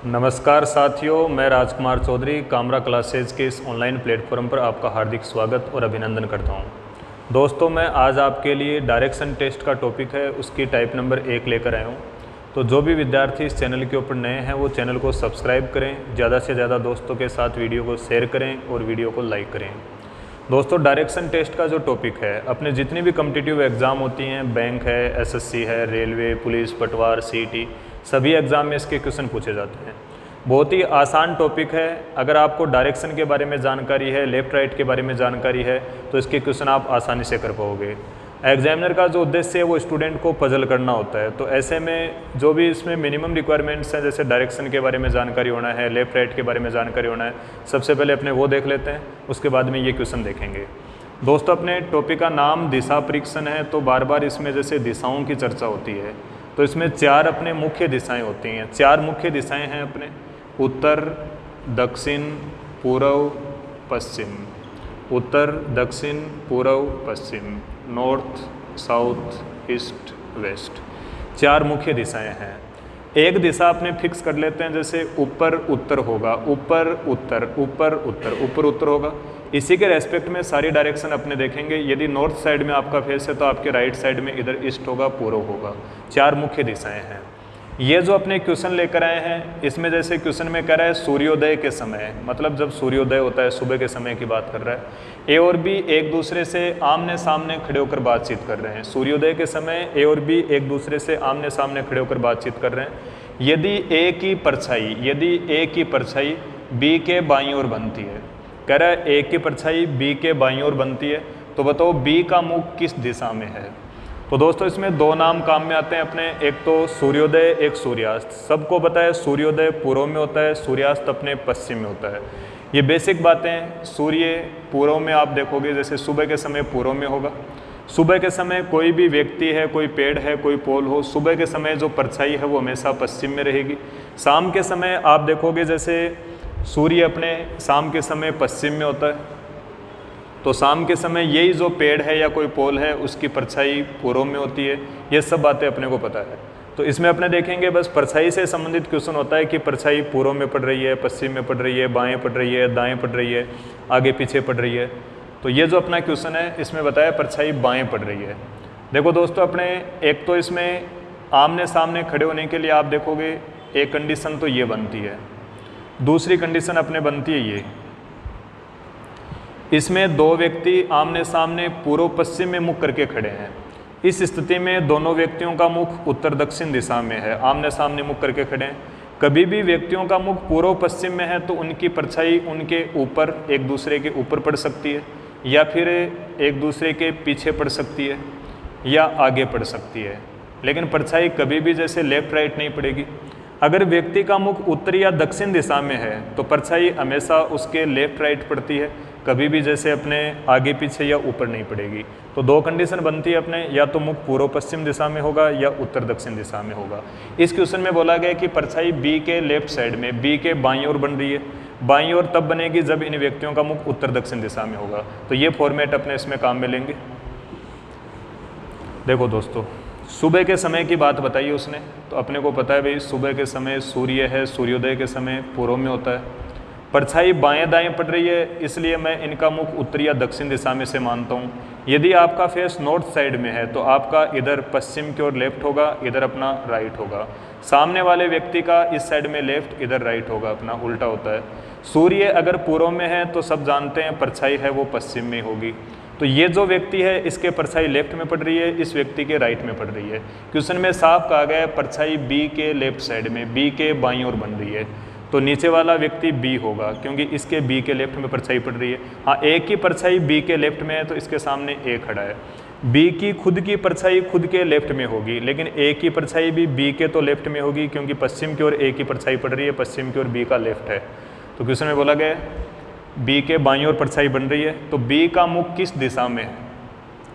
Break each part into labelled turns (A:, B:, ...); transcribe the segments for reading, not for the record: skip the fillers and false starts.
A: नमस्कार साथियों, मैं राजकुमार चौधरी कामरा क्लासेज के इस ऑनलाइन प्लेटफॉर्म पर आपका हार्दिक स्वागत और अभिनंदन करता हूं। दोस्तों, मैं आज आपके लिए डायरेक्शन टेस्ट का टॉपिक है उसकी टाइप नंबर 1 लेकर आया हूं। तो जो भी विद्यार्थी इस चैनल के ऊपर नए हैं वो चैनल को सब्सक्राइब करें, ज़्यादा से ज़्यादा दोस्तों के साथ वीडियो को शेयर करें और वीडियो को लाइक करें। दोस्तों, डायरेक्शन टेस्ट का जो टॉपिक है, अपने जितनी भी कॉम्पिटिटिव एग्ज़ाम होती हैं, बैंक है, एसएससी है, रेलवे, पुलिस, पटवार, सीईटी, सभी एग्ज़ाम में इसके क्वेश्चन पूछे जाते हैं। बहुत ही आसान टॉपिक है। अगर आपको डायरेक्शन के बारे में जानकारी है, लेफ़्ट राइट के बारे में जानकारी है, तो इसके क्वेश्चन आप आसानी से कर पाओगे। एग्जामिनर का जो उद्देश्य है वो स्टूडेंट को पजल करना होता है। तो ऐसे में जो भी इसमें मिनिमम रिक्वायरमेंट्स हैं, जैसे डायरेक्शन के बारे में जानकारी होना है, लेफ़्ट राइट के बारे में जानकारी होना है, सबसे पहले अपने वो देख लेते हैं, उसके बाद में ये क्वेश्चन देखेंगे। दोस्तों, अपने टॉपिक का नाम दिशा परीक्षण है, तो बार बार इसमें जैसे दिशाओं की चर्चा होती है, तो इसमें 4 अपने मुख्य दिशाएं होती हैं। 4 मुख्य दिशाएं हैं अपने: उत्तर, दक्षिण, पूर्व, पश्चिम। उत्तर, दक्षिण, पूर्व, पश्चिम, नॉर्थ, साउथ, ईस्ट, वेस्ट। 4 मुख्य दिशाएं हैं। एक दिशा अपने फिक्स कर लेते हैं, जैसे ऊपर उत्तर होगा, ऊपर उत्तर, ऊपर उत्तर, ऊपर उत्तर होगा। इसी के रेस्पेक्ट में सारी डायरेक्शन अपने देखेंगे। यदि नॉर्थ साइड में आपका फेस है तो आपके राइट साइड में इधर ईस्ट होगा, पूर्व होगा। 4 मुख्य दिशाएं हैं। ये जो अपने क्वेश्चन लेकर आए हैं, इसमें जैसे क्वेश्चन में कह रहा है सूर्योदय के समय, मतलब जब सूर्योदय होता है, सुबह के समय की बात कर रहा है। ए और बी एक दूसरे से आमने सामने खड़े होकर बातचीत कर रहे हैं। सूर्योदय के समय ए और बी एक दूसरे से आमने सामने खड़े होकर बातचीत कर रहे हैं। यदि ए की परछाई बी के बाईं ओर बनती है, कह रहा है ए की परछाई बी के बाईं ओर बनती है, तो बताओ बी का मुख किस दिशा में है। तो दोस्तों, इसमें 2 नाम काम में आते हैं अपने, एक तो सूर्योदय, एक सूर्यास्त। सबको पता है सूर्योदय पूर्व में होता है, सूर्यास्त अपने पश्चिम में होता है। ये बेसिक बातें। सूर्य पूर्व में आप देखोगे, जैसे सुबह के समय पूर्व में होगा। सुबह के समय कोई भी व्यक्ति है, कोई पेड़ है, कोई पोल हो, सुबह के समय जो परछाई है वो हमेशा पश्चिम में रहेगी। शाम के समय आप देखोगे जैसे सूर्य अपने शाम के समय पश्चिम में होता है, तो शाम के समय यही जो पेड़ है या कोई पोल है उसकी परछाई पूर्व में होती है। ये सब बातें अपने को पता है। तो इसमें अपने देखेंगे बस परछाई से संबंधित क्वेश्चन होता है कि परछाई पूर्व में पड़ रही है, पश्चिम में पड़ रही है, बाएं पड़ रही है, दाएं पड़ रही है, आगे पीछे पड़ रही है। तो ये जो अपना क्वेश्चन है इसमें बताया परछाई बाएँ पड़ रही है। देखो दोस्तों, अपने एक तो इसमें आमने सामने खड़े होने के लिए आप देखोगे एक कंडीशन तो ये बनती है, दूसरी कंडीशन अपने बनती है ये, इसमें 2 व्यक्ति आमने सामने पूर्व पश्चिम में मुख करके खड़े हैं। इस स्थिति में दोनों व्यक्तियों का मुख उत्तर दक्षिण दिशा में है, आमने सामने मुख करके खड़े हैं। कभी भी व्यक्तियों का मुख पूर्व पश्चिम में है तो उनकी परछाई उनके ऊपर, एक दूसरे के ऊपर पड़ सकती है, या फिर एक दूसरे के पीछे पड़ सकती है, या आगे पड़ सकती है। लेकिन परछाई कभी भी जैसे लेफ्ट राइट नहीं पड़ेगी। अगर व्यक्ति का मुख उत्तर या दक्षिण दिशा में है तो परछाई हमेशा उसके लेफ्ट राइट पड़ती है, कभी भी जैसे अपने आगे पीछे या ऊपर नहीं पड़ेगी। तो 2 कंडीशन बनती है अपने, या तो मुख पूर्व पश्चिम दिशा में होगा या उत्तर दक्षिण दिशा में होगा। इस क्वेश्चन में बोला गया कि परछाई बी के लेफ्ट साइड में, बी के बाईं ओर बन रही है। बाईं ओर तब बनेगी जब इन व्यक्तियों का मुख उत्तर दक्षिण दिशा में होगा। तो ये फॉर्मेट अपने इसमें काम में लेंगे। देखो दोस्तों, सुबह के समय की बात बताई उसने, तो अपने को पता है भाई सुबह के समय सूर्य है, सूर्योदय के समय पूर्व में होता है। परछाई बाएं दाएं पड़ रही है, इसलिए मैं इनका मुख उत्तर या दक्षिण दिशा में से मानता हूँ। यदि आपका फेस नॉर्थ साइड में है तो आपका इधर पश्चिम की ओर लेफ्ट होगा, इधर अपना राइट होगा। सामने वाले व्यक्ति का इस साइड में लेफ्ट, इधर राइट होगा, अपना उल्टा होता है। सूर्य अगर पूर्व में है तो सब जानते हैं परछाई है वो पश्चिम में होगी। तो ये जो व्यक्ति है इसके परछाई लेफ्ट में पड़ रही है, इस व्यक्ति के राइट में पड़ रही है। क्वेश्चन में साफ कहा गया है परछाई बी के लेफ्ट साइड में, बी के बाईं ओर बन रही है, तो नीचे वाला व्यक्ति बी होगा, क्योंकि इसके बी के लेफ्ट में परछाई पड़ रही है। हाँ, ए की परछाई बी के लेफ्ट में है तो इसके सामने ए खड़ा है। बी की खुद की परछाई खुद के लेफ्ट में होगी, लेकिन ए की परछाई भी बी के तो लेफ्ट में होगी, क्योंकि पश्चिम की ओर ए की परछाई पड़ रही है, पश्चिम की ओर बी का लेफ्ट है। तो क्वेश्चन में बोला गया बी के बाईं ओर परछाई बन रही है, तो बी का मुख किस दिशा में है,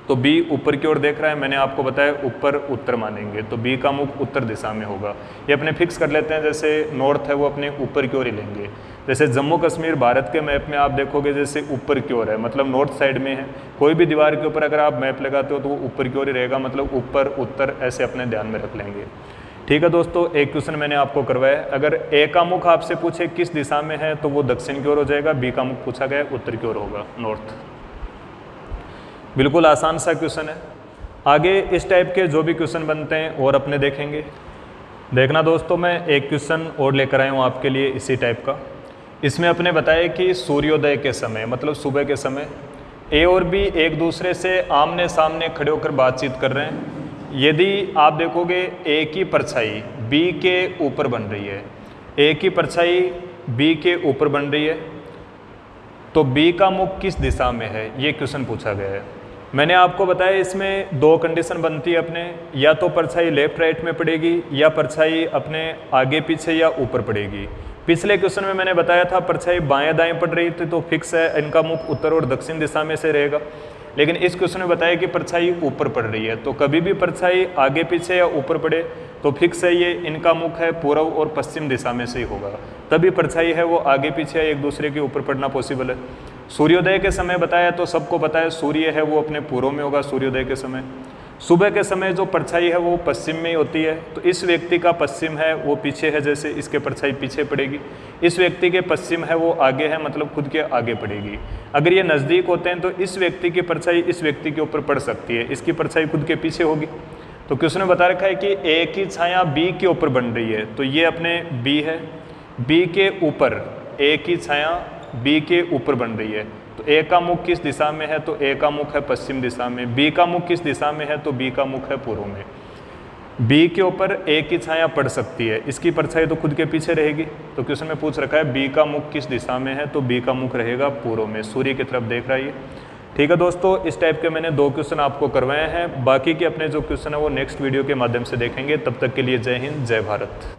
A: तो बी ऊपर की ओर देख रहा है। मैंने आपको बताया ऊपर उत्तर मानेंगे, तो बी का मुख उत्तर दिशा में होगा। ये अपने फिक्स कर लेते हैं, जैसे नॉर्थ है वो अपने ऊपर की ओर ही लेंगे। जैसे जम्मू कश्मीर भारत के मैप में आप देखोगे जैसे ऊपर की ओर है, मतलब नॉर्थ साइड में है। कोई भी दीवार के ऊपर अगर आप मैप लगाते हो तो वो ऊपर की ओर ही रहेगा, मतलब ऊपर उत्तर ऐसे अपने ध्यान में रख लेंगे। ठीक है दोस्तों, एक क्वेश्चन मैंने आपको करवाया है। अगर ए का मुख आपसे पूछे किस दिशा में है तो वो दक्षिण की ओर हो जाएगा, बी का मुख पूछा गया उत्तर की ओर होगा, नॉर्थ। बिल्कुल आसान सा क्वेश्चन है। आगे इस टाइप के जो भी क्वेश्चन बनते हैं और अपने देखेंगे। देखना दोस्तों, मैं एक क्वेश्चन और लेकर आया हूँ आपके लिए इसी टाइप का। इसमें अपने बताया कि सूर्योदय के समय मतलब सुबह के समय ए और बी एक दूसरे से आमने सामने खड़े होकर बातचीत कर रहे हैं। यदि आप देखोगे ए की परछाई बी के ऊपर बन रही है, ए की परछाई बी के ऊपर बन रही है, तो बी का मुख किस दिशा में है, ये क्वेश्चन पूछा गया है। मैंने आपको बताया इसमें दो कंडीशन बनती है अपने, या तो परछाई लेफ्ट राइट में पड़ेगी या परछाई अपने आगे पीछे या ऊपर पड़ेगी। पिछले क्वेश्चन में मैंने बताया था परछाई बाएं दाएं पड़ रही थी तो फिक्स है, इनका मुख उत्तर और दक्षिण दिशा में से रहेगा। लेकिन इस क्वेश्चन में बताया कि परछाई ऊपर पड़ रही है, तो कभी भी परछाई आगे पीछे या ऊपर पड़े तो फिक्स है ये इनका मुख है पूर्व और पश्चिम दिशा में से ही होगा। तभी परछाई है वो आगे पीछे या एक दूसरे के ऊपर पड़ना पॉसिबल है। सूर्योदय के समय बताया तो सबको पता है सूर्य है वो अपने पूर्व में होगा सूर्योदय के समय। सुबह के समय जो परछाई है वो पश्चिम में ही होती है, तो इस व्यक्ति का पश्चिम है वो पीछे है, जैसे इसके परछाई पीछे पड़ेगी। इस व्यक्ति के पश्चिम है वो आगे है, मतलब खुद के आगे पड़ेगी। अगर ये नज़दीक होते हैं तो इस व्यक्ति की परछाई इस व्यक्ति के ऊपर पड़ सकती है, इसकी परछाई खुद के पीछे होगी। तो क्वेश्चन में बता रखा है कि ए की छाया बी के ऊपर बन रही है, तो ये अपने बी है, बी के ऊपर ए की छाया बी के ऊपर बन रही है, तो ए का मुख किस दिशा में है, तो ए का मुख है पश्चिम दिशा में। बी का मुख किस दिशा में है, तो बी का मुख है पूर्व में। बी के ऊपर ए की छाया पड़ सकती है, इसकी परछाई तो खुद के पीछे रहेगी। तो क्वेश्चन में पूछ रखा है बी का मुख किस दिशा में है, तो बी का मुख रहेगा पूर्व में, सूर्य की तरफ देख रहा है ये। ठीक है दोस्तों, इस टाइप के मैंने दो क्वेश्चन आपको करवाए हैं। बाकी के अपने जो क्वेश्चन है वो नेक्स्ट वीडियो के माध्यम से देखेंगे। तब तक के लिए जय हिंद, जय भारत।